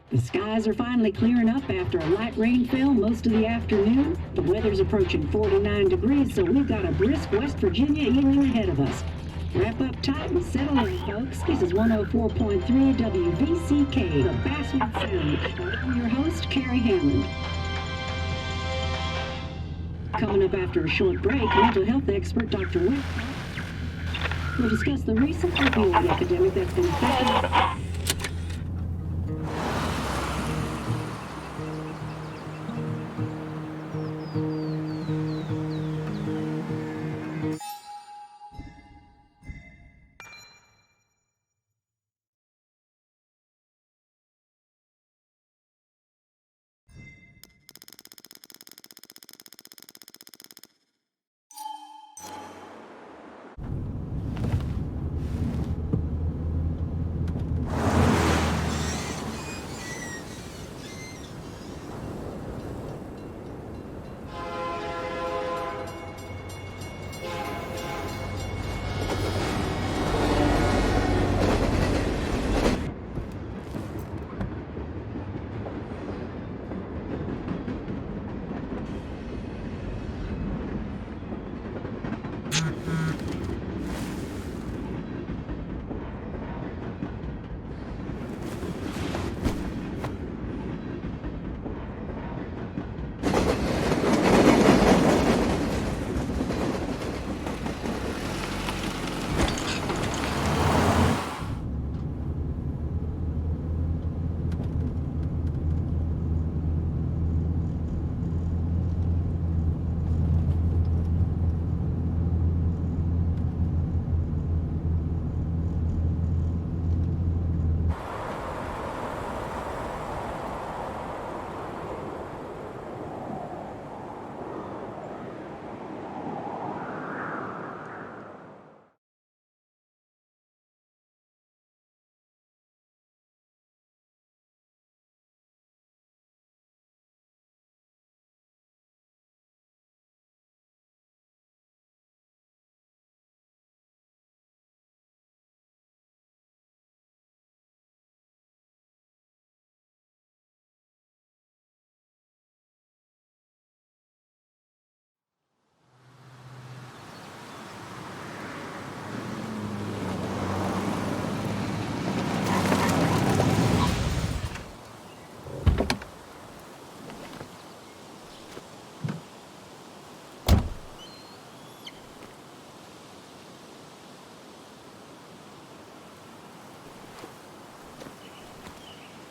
The skies are finally clearing up after a light rain fell most of the afternoon. The weather's approaching 49 degrees, so we've got a brisk West Virginia evening ahead of us. Wrap up tight and settle in, folks. This is 104.3 WVCK, the Basswood Sound. I'm your host, Carrie Hammond. Coming up after a short break, mental health expert Dr. Wick will discuss the recent opioid epidemic that's been affecting.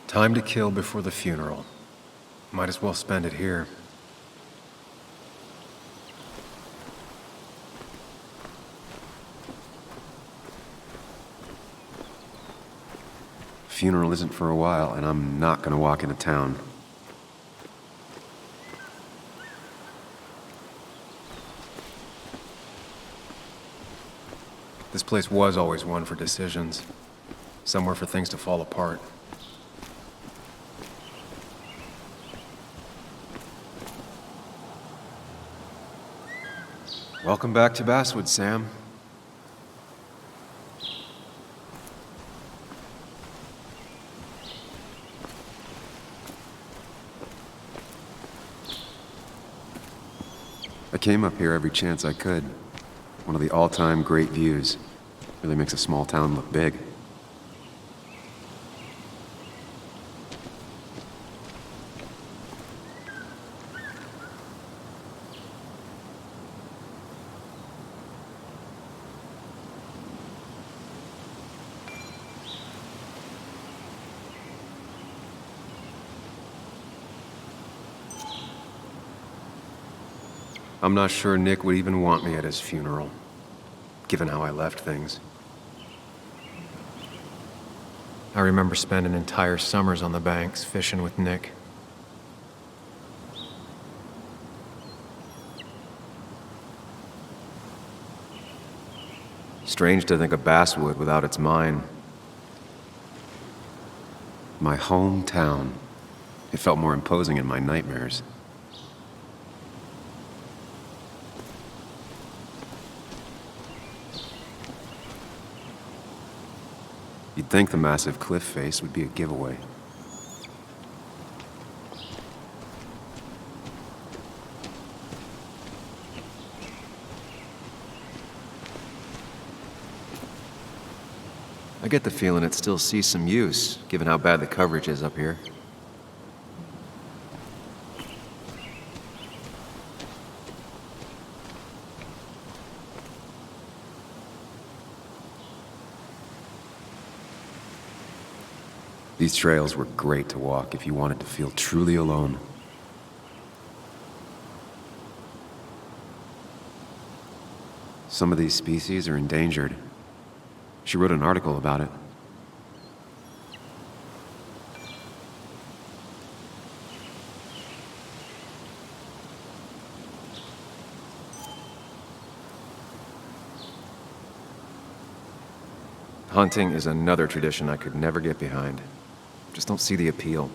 Time to kill before the funeral. Might as well spend it here. Funeral isn't for a while, and I'm not gonna walk into town. This place was always one for decisions. Somewhere for things to fall apart. Welcome back to Basswood, Sam. I came up here every chance I could. One of the all-time great views. Really makes a small town look big. I'm not sure Nick would even want me at his funeral, given how I left things. I remember spending entire summers on the banks fishing with Nick. Strange to think of Basswood without its mine. My hometown. It felt more imposing in my nightmares. You'd think the massive cliff face would be a giveaway. I get the feeling it still sees some use, given how bad the coverage is up here. These trails were great to walk if you wanted to feel truly alone. Some of these species are endangered. She wrote an article about it. Hunting is another tradition I could never get behind. Just don't see the appeal.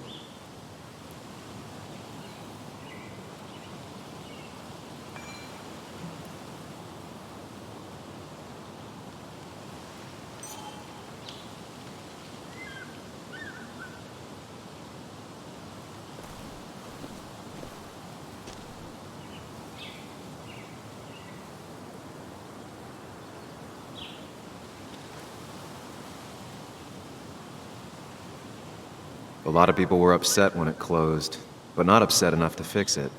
A lot of people were upset when it closed, but not upset enough to fix it.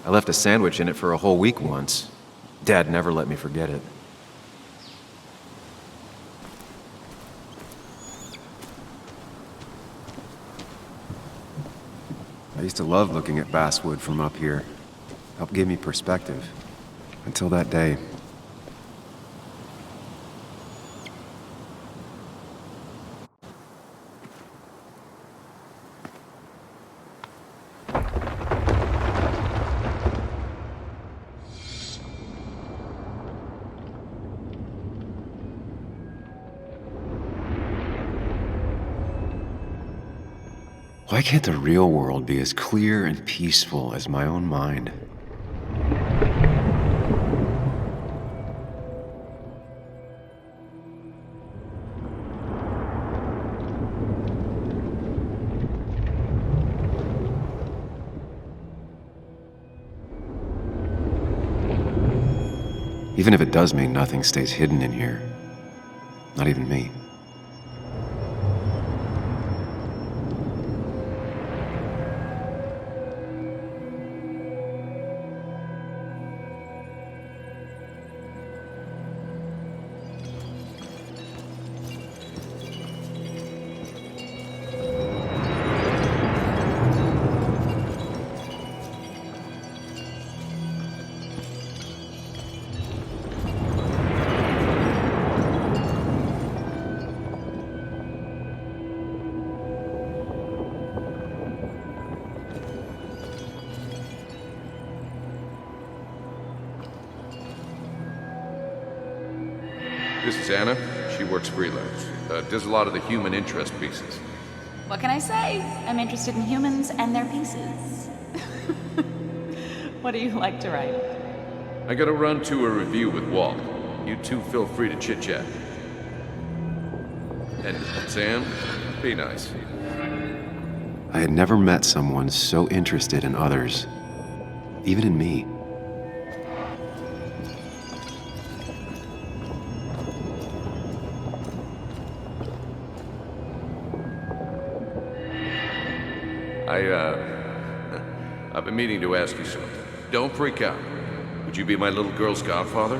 I left a sandwich in it for a whole week once. Dad never let me forget it. I used to love looking at Basswood from up here. Helped give me perspective. Until that day. Why can't the real world be as clear and peaceful as my own mind? Even if it does mean nothing stays hidden in here. Not even me. This is Anna. She works freelance. Does a lot of the human interest pieces. What can I say? I'm interested in humans and their pieces. What do you like to write? I gotta run to a review with Walt. You two feel free to chit-chat. And Sam, be nice. I had never met someone so interested in others, even in me. I've been meaning to ask you something. Don't freak out. Would you be my little girl's godfather?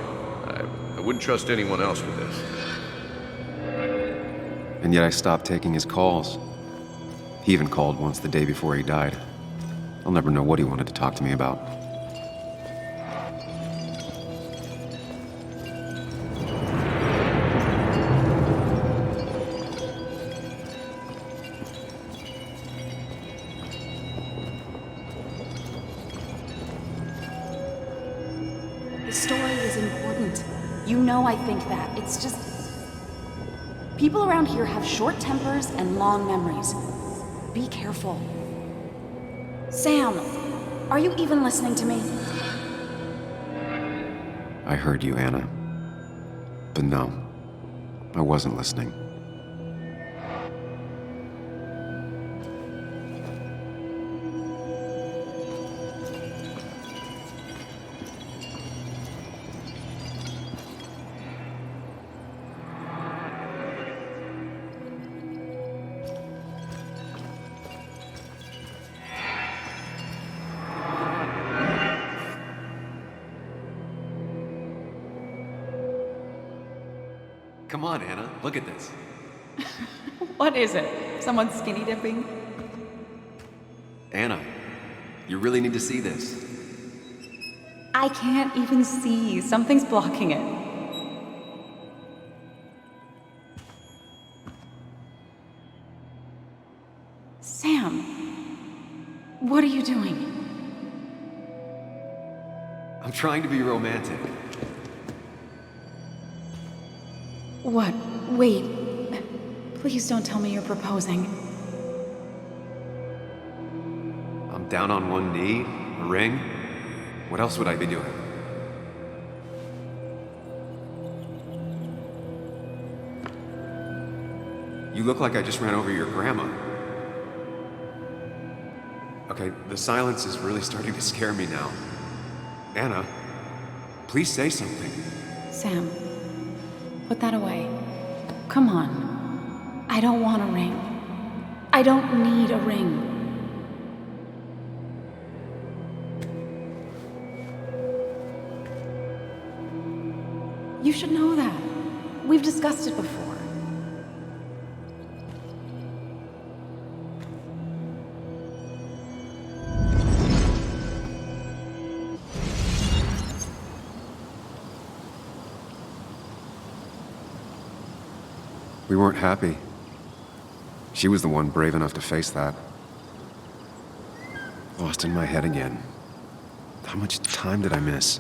I wouldn't trust anyone else with this. And yet I stopped taking his calls. He even called once the day before he died. I'll never know what he wanted to talk to me about. The story is important. You know I think that. It's just... people around here have short tempers and long memories. Be careful. Sam, are you even listening to me? I heard you, Anna. But no, I wasn't listening. Come on, Anna, look at this. What is it? Someone skinny dipping? Anna, you really need to see this. I can't even see. Something's blocking it. Sam, what are you doing? I'm trying to be romantic. What? Wait. Please don't tell me you're proposing. I'm down on one knee, a ring. What else would I be doing? You look like I just ran over your grandma. Okay, the silence is really starting to scare me now. Anna, please say something. Sam, put that away. Come on. I don't want a ring. I don't need a ring. You should know that. We've discussed it before. We weren't happy. She was the one brave enough to face that. Lost in my head again. How much time did I miss?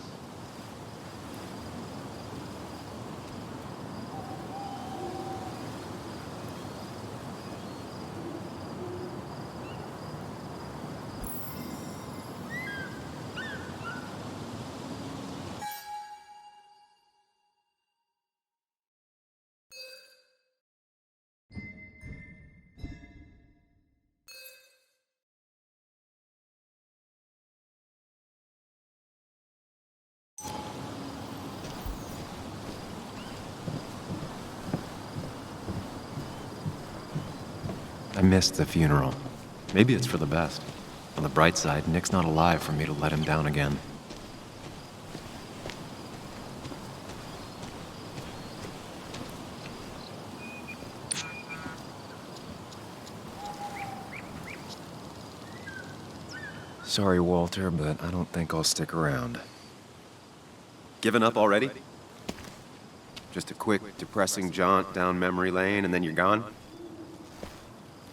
I missed the funeral. Maybe it's for the best. On the bright side, Nick's not alive for me to let him down again. Sorry, Walter, but I don't think I'll stick around. Given up already? Just a quick, depressing jaunt down memory lane and then you're gone?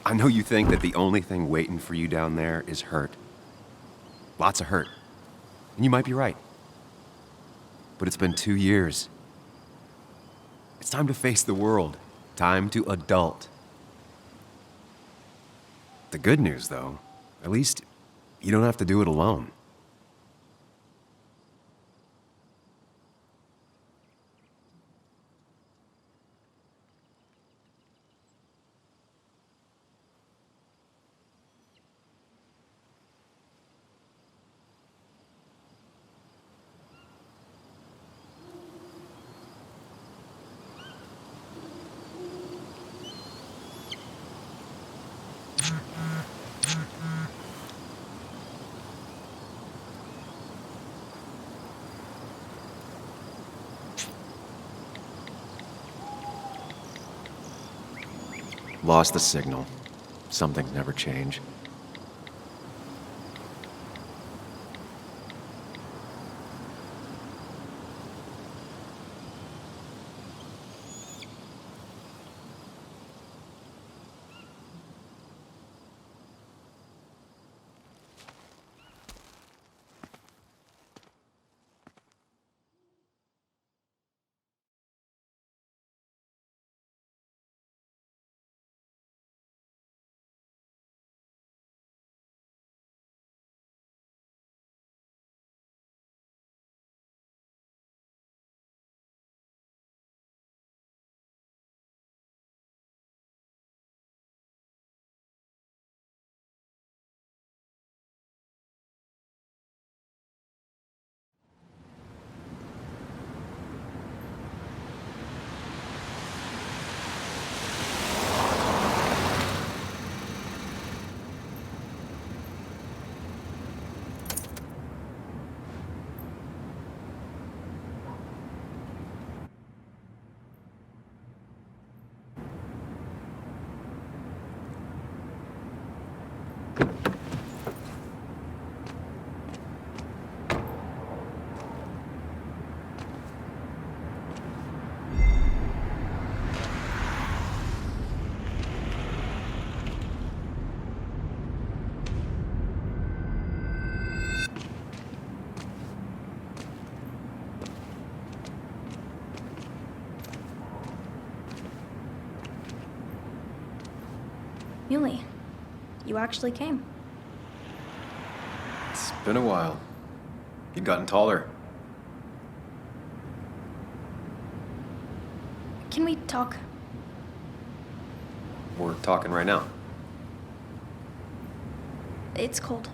I know you think that the only thing waiting for you down there is hurt. Lots of hurt. And you might be right. But it's been 2 years. It's time to face the world. Time to adult. The good news, though, at least you don't have to do it alone. Lost the signal. Some things never change. Muley, you actually came. It's been a while. You've gotten taller. Can we talk? We're talking right now. It's cold.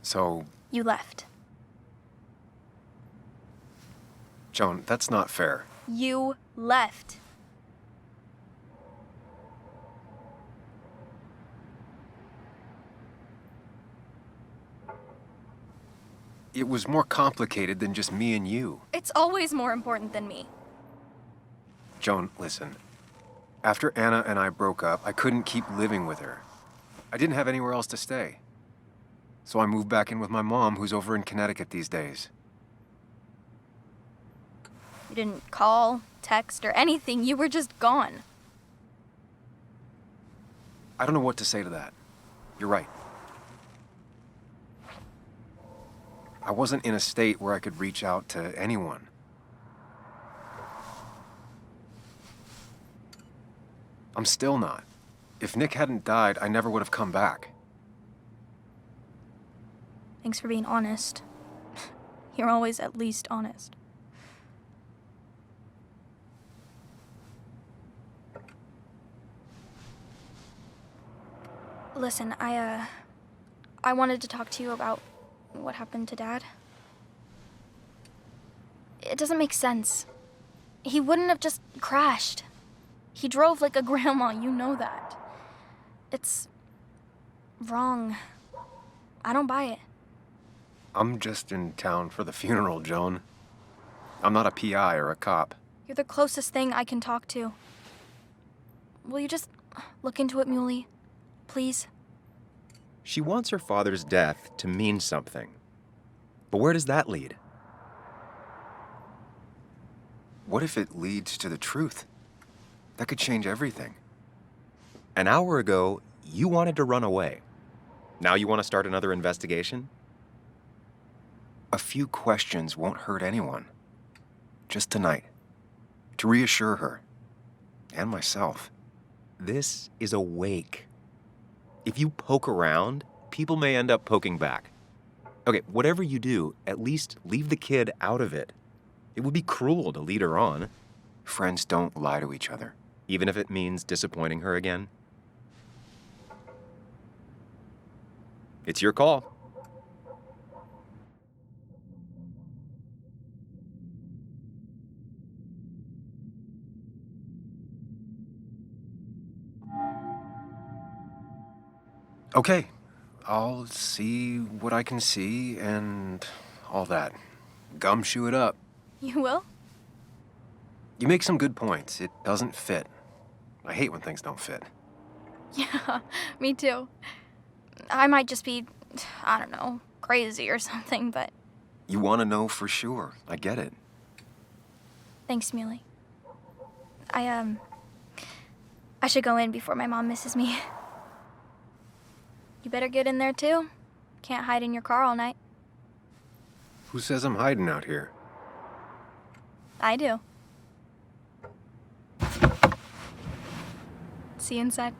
So, You left. Joan, that's not fair. You left. It was more complicated than just me and you. It's always more important than me. Joan, listen. After Anna and I broke up, I couldn't keep living with her. I didn't have anywhere else to stay. So I moved back in with my mom, who's over in Connecticut these days. You didn't call, text, or anything. You were just gone. I don't know what to say to that. You're right. I wasn't in a state where I could reach out to anyone. I'm still not. If Nick hadn't died, I never would have come back. Thanks for being honest. You're always at least honest. Listen, I wanted to talk to you about what happened to Dad. It doesn't make sense. He wouldn't have just crashed. He drove like a grandma, you know that. It's wrong. I don't buy it. I'm just in town for the funeral, Joan. I'm not a PI or a cop. You're the closest thing I can talk to. Will you just look into it, Muley? Please? She wants her father's death to mean something. But where does that lead? What if it leads to the truth? That could change everything. An hour ago, you wanted to run away. Now you want to start another investigation? A few questions won't hurt anyone. Just tonight. To reassure her. And myself. This is a wake. If you poke around, people may end up poking back. Okay, whatever you do, at least leave the kid out of it. It would be cruel to lead her on. Friends don't lie to each other. Even if it means disappointing her again. It's your call. Okay, I'll see what I can see and all that. Gumshoe it up. You will? You make some good points. It doesn't fit. I hate when things don't fit. Yeah, me too. I might just be, I don't know, crazy or something, but... You want to know for sure. I get it. Thanks, Muley. I should go in before my mom misses me. You better get in there, too. Can't hide in your car all night. Who says I'm hiding out here? I do. See you inside.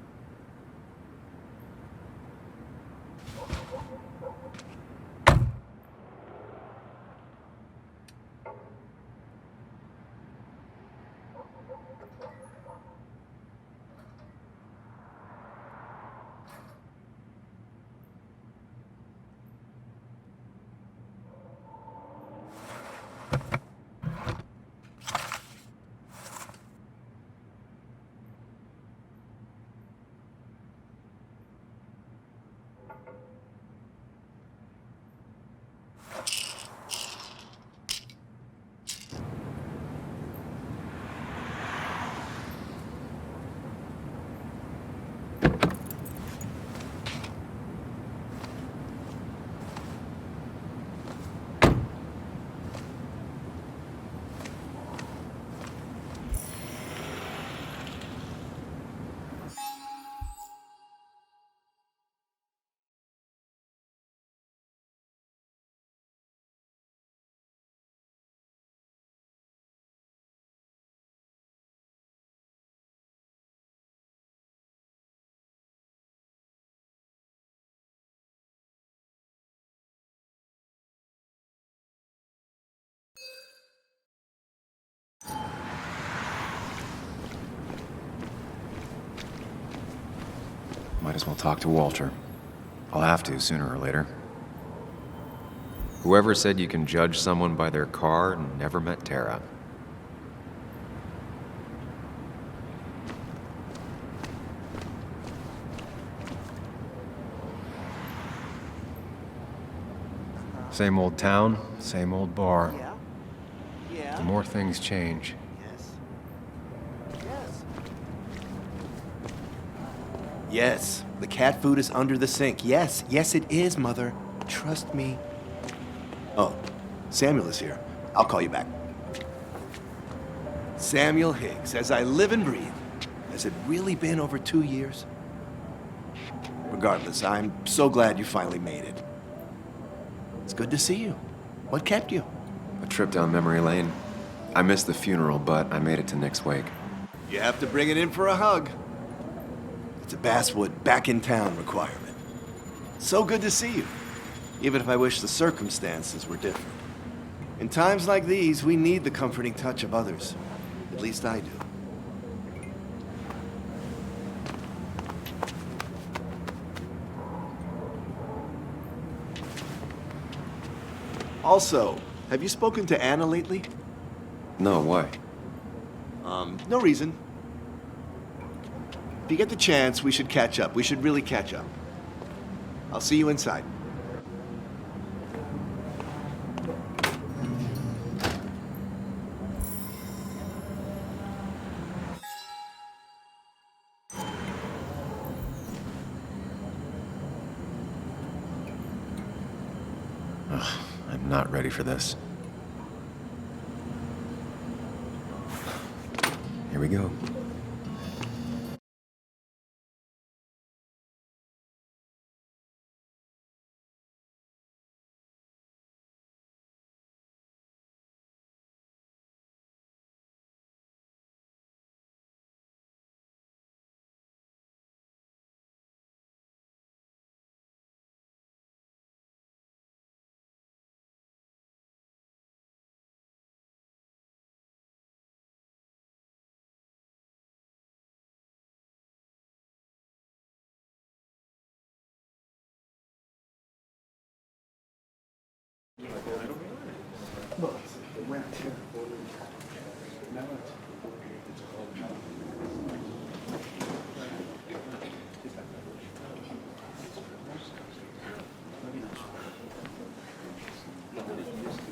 Might as well talk to Walter. I'll have to sooner or later. Whoever said you can judge someone by their car never met Tara. Same old town, same old bar. The more things change. Yes, the cat food is under the sink. Yes, yes it is, Mother. Trust me. Oh, Samuel is here. I'll call you back. Samuel Higgs, as I live and breathe. Has it really been over 2 years? Regardless, I'm so glad you finally made it. It's good to see you. What kept you? A trip down memory lane. I missed the funeral, but I made it to Nick's wake. You have to bring it in for a hug. It's a Basswood back in town requirement. So good to see you, even if I wish the circumstances were different. In times like these, we need the comforting touch of others. At least I do. Also, have you spoken to Anna lately? No, why? No reason. If you get the chance, we should catch up. We should really catch up. I'll see you inside. I'm not ready for this. Here we go.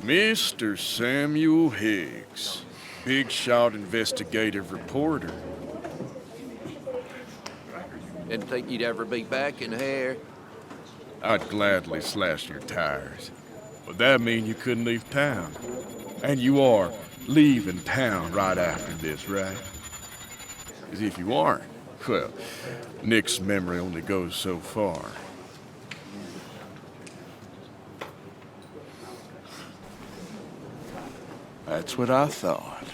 Mr. Samuel Higgs, big shot investigative reporter. Didn't think you'd ever be back in here. I'd gladly slash your tires, but that mean you couldn't leave town. And you are leaving town right after this, right? Because if you aren't, well, Nick's memory only goes so far. That's what I thought.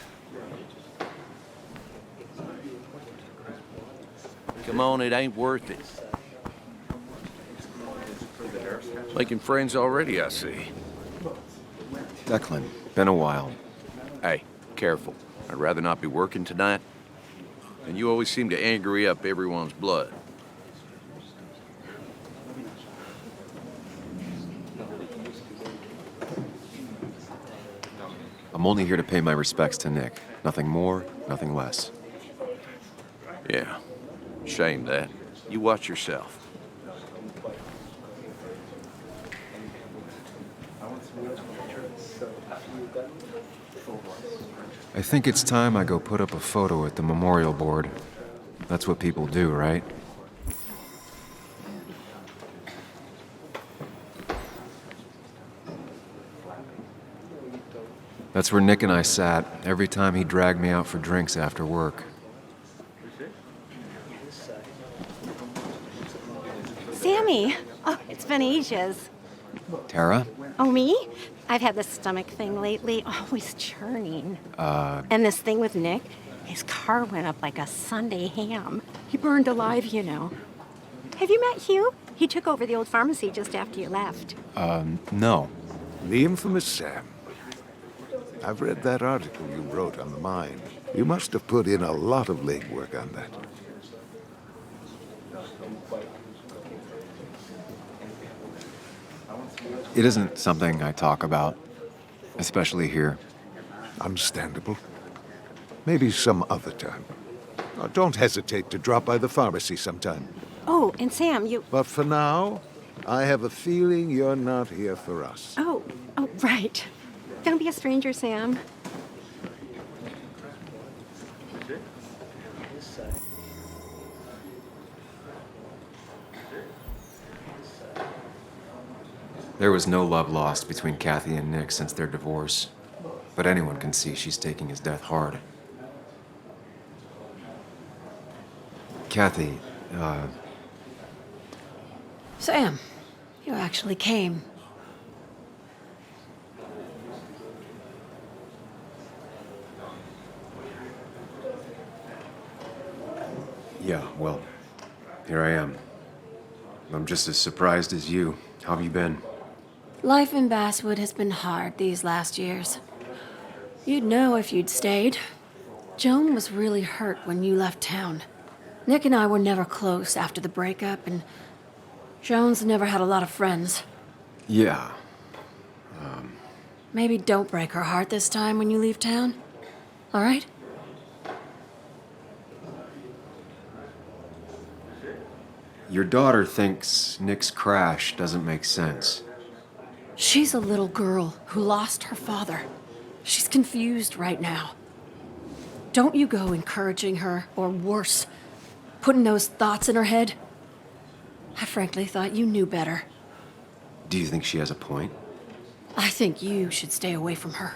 Come on, it ain't worth it. Making friends already, I see. Declan, been a while. Hey, careful. I'd rather not be working tonight. And you always seem to angry up everyone's blood. I'm only here to pay my respects to Nick. Nothing more, nothing less. Yeah, shame that. You watch yourself. I think it's time I go put up a photo at the memorial board. That's what people do, right? That's where Nick and I sat every time he dragged me out for drinks after work. Sammy! Oh, it's been ages. Tara? Oh, me? I've had this stomach thing lately, always churning. And this thing with Nick, his car went up like a Sunday ham. He burned alive, you know. Have you met Hugh? He took over the old pharmacy just after you left. No. The infamous Sam. I've read that article you wrote on the mine. You must have put in a lot of legwork on that. It isn't something I talk about, especially here. Understandable. Maybe some other time. Don't hesitate to drop by the pharmacy sometime. Oh, and Sam, But for now, I have a feeling you're not here for us. Oh, right. Don't be a stranger, Sam. There was no love lost between Kathy and Nick since their divorce, but anyone can see she's taking his death hard. Kathy, Sam, you actually came. yeah, well, here I am. I'm just as surprised as you. How have you been? Life in Basswood has been hard these last years. You'd know if you'd stayed. Joan was really hurt when you left town. Nick and I were never close after the breakup, and Joan's never had a lot of friends. Yeah. Maybe don't break her heart this time when you leave town. All right? Your daughter thinks Nick's crash doesn't make sense. She's a little girl who lost her father. She's confused right now. Don't you go encouraging her, or worse, putting those thoughts in her head. I frankly thought you knew better. Do you think she has a point? I think you should stay away from her.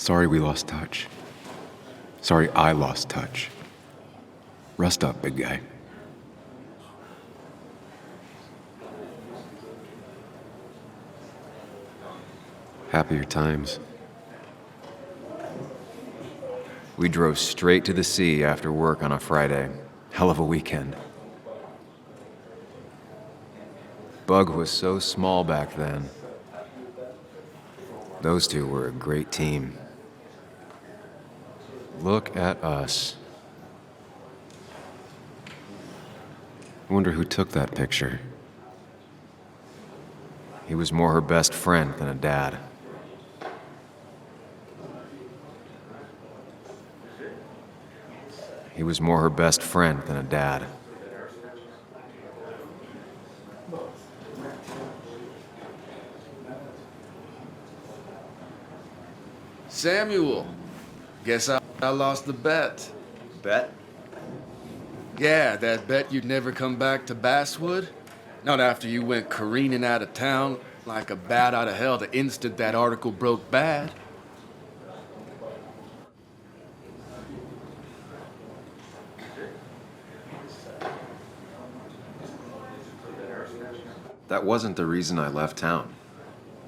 Sorry we lost touch. Sorry I lost touch. Rest up, big guy. Happier times. We drove straight to the sea after work on a Friday. Hell of a weekend. Bug was so small back then. Those two were a great team. Look at us. I wonder who took that picture. He was more her best friend than a dad. He was more her best friend than a dad. Samuel, guess I lost the bet. Bet? Yeah, that bet you'd never come back to Basswood. Not after you went careening out of town like a bat out of hell the instant that article broke bad. That wasn't the reason I left town.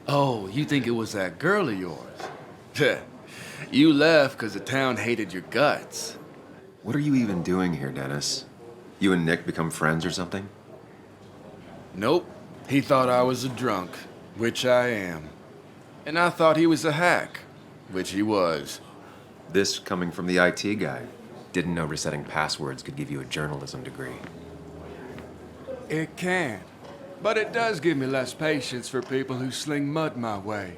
Oh, you think it was that girl of yours? You left because the town hated your guts. What are you even doing here, Dennis? You and Nick become friends or something? Nope. He thought I was a drunk, which I am. And I thought he was a hack, which he was. This coming from the IT guy. Didn't know resetting passwords could give you a journalism degree. It can. But it does give me less patience for people who sling mud my way.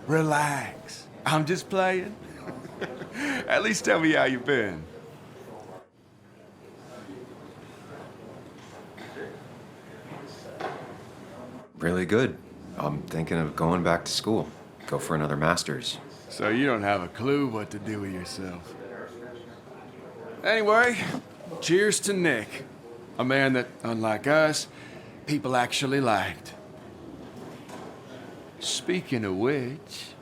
Relax. I'm just playing. At least tell me how you been. Really good. I'm thinking of going back to school. Go for another master's. So you don't have a clue what to do with yourself. Anyway, cheers to Nick. A man that, unlike us, people actually liked. Speaking of which...